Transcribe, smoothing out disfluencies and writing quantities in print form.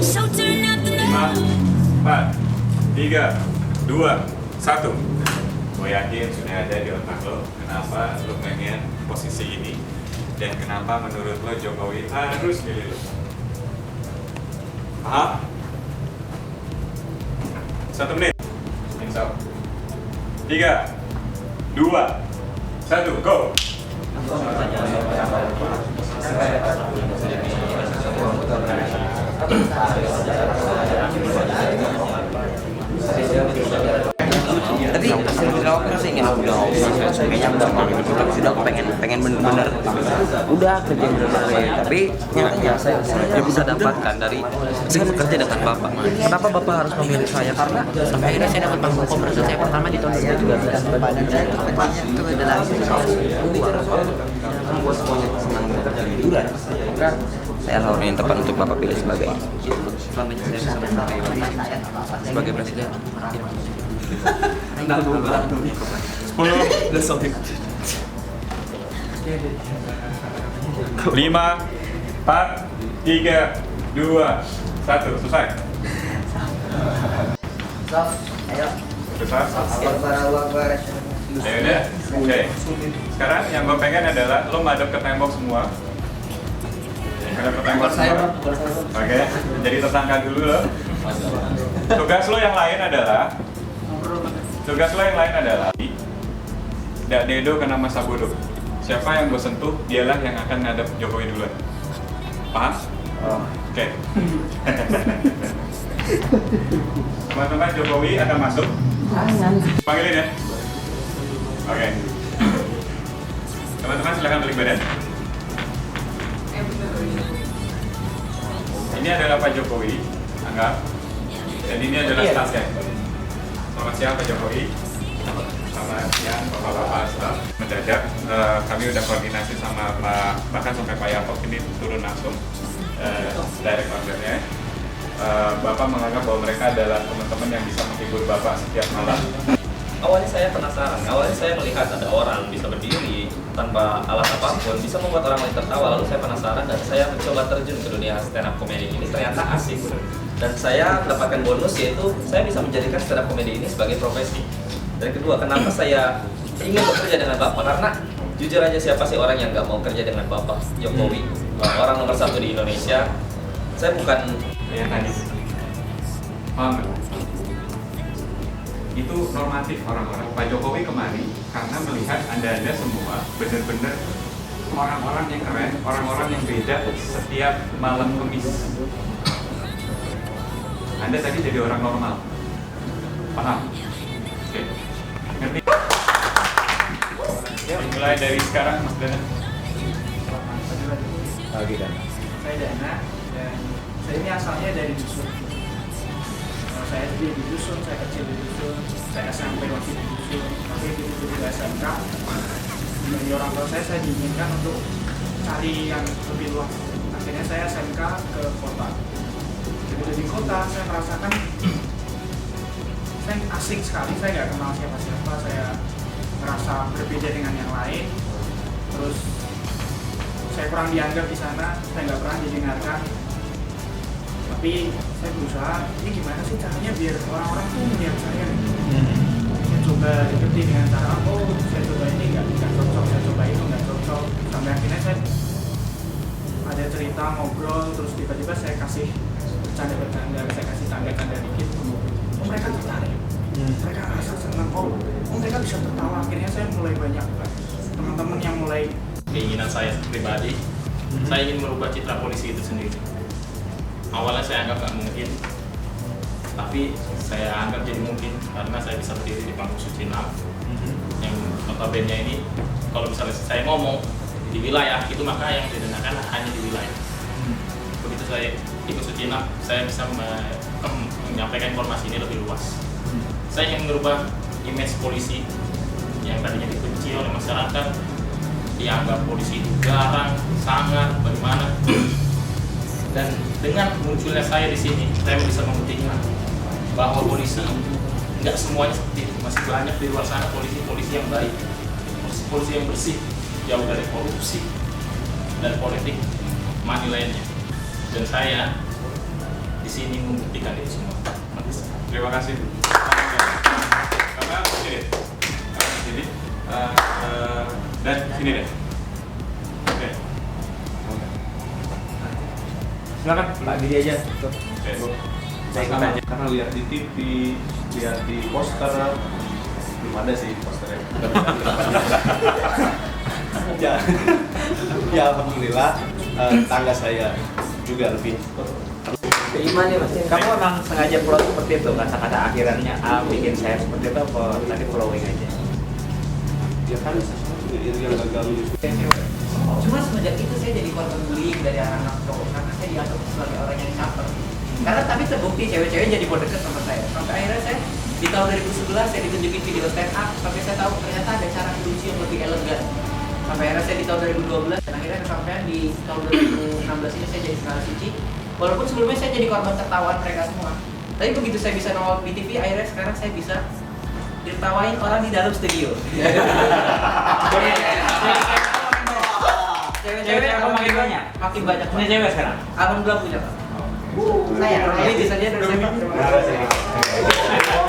4, 3, 2, 1. Gue yakin sudah ada di otak lo kenapa lo pengen posisi ini dan kenapa menurut lo Jokowi harus pilih lo. Paham? 1 menit. Insya Allah. 3, 2, 1, go. Tapi aku sih ingin kayaknya sudah pengen bener-bener udah kerja bener-bener, tapi nyatanya saya bisa dapatkan dari saya bekerja dengan bapak. Kenapa bapak harus memilih saya? Karena sampai akhirnya saya dapat panggung komersial saya pertama di tahun 2013. Itu adalah membuat semuanya senang bekerja di liburan. Maka saya orang yang tepat untuk bapak pilih sebagai sebagai presiden. 10, 5, 4, 3, 2, 1, selesai. Ayo. Selesai. Ya udah. Oke. Sekarang yang gue pengen adalah lo madep ke tembok semua. Madep ke tembok semua. Oke. Jadi tersangka dulu lo. Tugas lo yang lain adalah Dak Dedo kena masa bodoh. Siapa yang gue sentuh, dialah yang akan ngadep Jokowi duluan. Paham? Oke. Teman-teman, Jokowi akan masuk. Panggilin ya. Oke. Teman-teman silakan balik badan. Ini adalah Pak Jokowi, anggap. Dan ini adalah stafnya. Selamat siang Pak Jokowi. Selamat siang Bapak-Bapak staf. Mendadak kami udah koordinasi sama Pak, bahkan sampai Pak Yakob ini turun langsung direct ordernya. Bapak menganggap bahwa mereka adalah teman-teman yang bisa menghibur Bapak setiap malam. Awalnya saya penasaran, awalnya saya melihat ada orang bisa berdiri tanpa alat apapun, bisa membuat orang lain tertawa, lalu saya penasaran dan saya mencoba terjun ke dunia stand up comedy ini, ternyata asik. Dan saya mendapatkan bonus yaitu saya bisa menjadikan stand up comedy ini sebagai profesi. Dan kedua, kenapa saya ingin bekerja dengan Bapak? Karena jujur aja siapa sih orang yang nggak mau kerja dengan Bapak Jokowi, orang nomor 1 di Indonesia. Saya bukan yang tadi. Paham? Itu normatif orang-orang. Pak Jokowi kemari karena melihat anda-anda semua benar-benar orang-orang yang keren, orang-orang yang beda setiap malam Kamis. Anda tadi jadi orang normal. Paham? Oke. Ngerti? Ya, mulai dari sekarang Mas Dana. Oke, Dan. Saya Dana dan saya ini asalnya dari dusun. Saya di dusun, saya kecil di dusun, saya SMP masih di dusun, tapi begitu juga SMK. Dari orang tua saya diinginkan untuk cari yang lebih luas. Akhirnya saya SMK ke kota. Begitu di kota, saya merasakan saya asik sekali, saya nggak kenal siapa-siapa, saya merasa berbeda dengan yang lain. Terus saya kurang dianggap di sana, saya nggak pernah didengarkan. Tapi saya berusaha, ini gimana sih caranya biar orang-orang tuh melihat saya. Saya coba deketin dengan cara, saya coba ini nggak cocok, saya coba itu nggak cocok. Sampai akhirnya saya ada cerita, ngobrol, terus tiba-tiba saya kasih bercanda-bercanda, saya kasih canda-canda dikit. Mereka tertarik, mereka rasa senang, mereka bisa tertawa. Akhirnya saya mulai banyak teman-teman yang mulai. keinginan saya pribadi, saya ingin merubah citra polisi itu sendiri. Awalnya saya anggap nggak mungkin, tapi saya anggap jadi mungkin karena saya bisa berdiri di panggung Sucinam yang notabene ini kalau misalnya saya ngomong di wilayah itu maka yang didengarkan hanya di wilayah. Begitu saya ikut Sucinam, saya bisa menyampaikan informasi ini lebih luas. Saya ingin merubah image polisi yang tadinya dibenci oleh masyarakat, dianggap polisi itu garang, sangar, bagaimana. Dan dengan munculnya saya di sini, saya bisa membuktikan bahwa polisi nggak semuanya seperti itu. Masih banyak di luar sana polisi-polisi yang baik, polisi yang bersih, jauh dari korupsi dan politik money lainnya. Dan saya di sini membuktikan itu semua. Terima kasih. Karena sini deh. Sini. Dan sini deh. Oke. Silakan Pak Didi aja. Oke. Saya ikut Sama, aja. karena lihat di TV, lihat di poster, belum ada sih posternya. ya, ya alhamdulillah tangga saya juga lebih. Gimana Mas? Kamu emang sengaja plot seperti itu, kata-kata akhirannya bikin saya seperti itu apa tadi following aja? Ya kan yang gagal itu. Cuma semenjak itu saya jadi korban bullying dari anak-anak cowok karena saya dianggap sebagai orang yang caper. Karena tapi terbukti cewek-cewek jadi mau deket sama saya. Sampai akhirnya saya di tahun 2011 saya ditunjukin video stand up sampai saya tahu ternyata ada cara melucu yang lebih elegan. Sampai akhirnya saya di tahun 2012 dan akhirnya kesampaian di tahun 2016 ini saya jadi Senara Suci. Walaupun sebelumnya saya jadi korban tertawaan mereka semua. Tapi begitu saya bisa nongol di TV, akhirnya sekarang saya bisa ditawain orang di dalam studio. Cewek-cewek makin banyak. Makin banyak. Punya cewek sekarang? Alhamdulillah punya Pak. Saya, ini bisa dia dari saya. Terima kasih.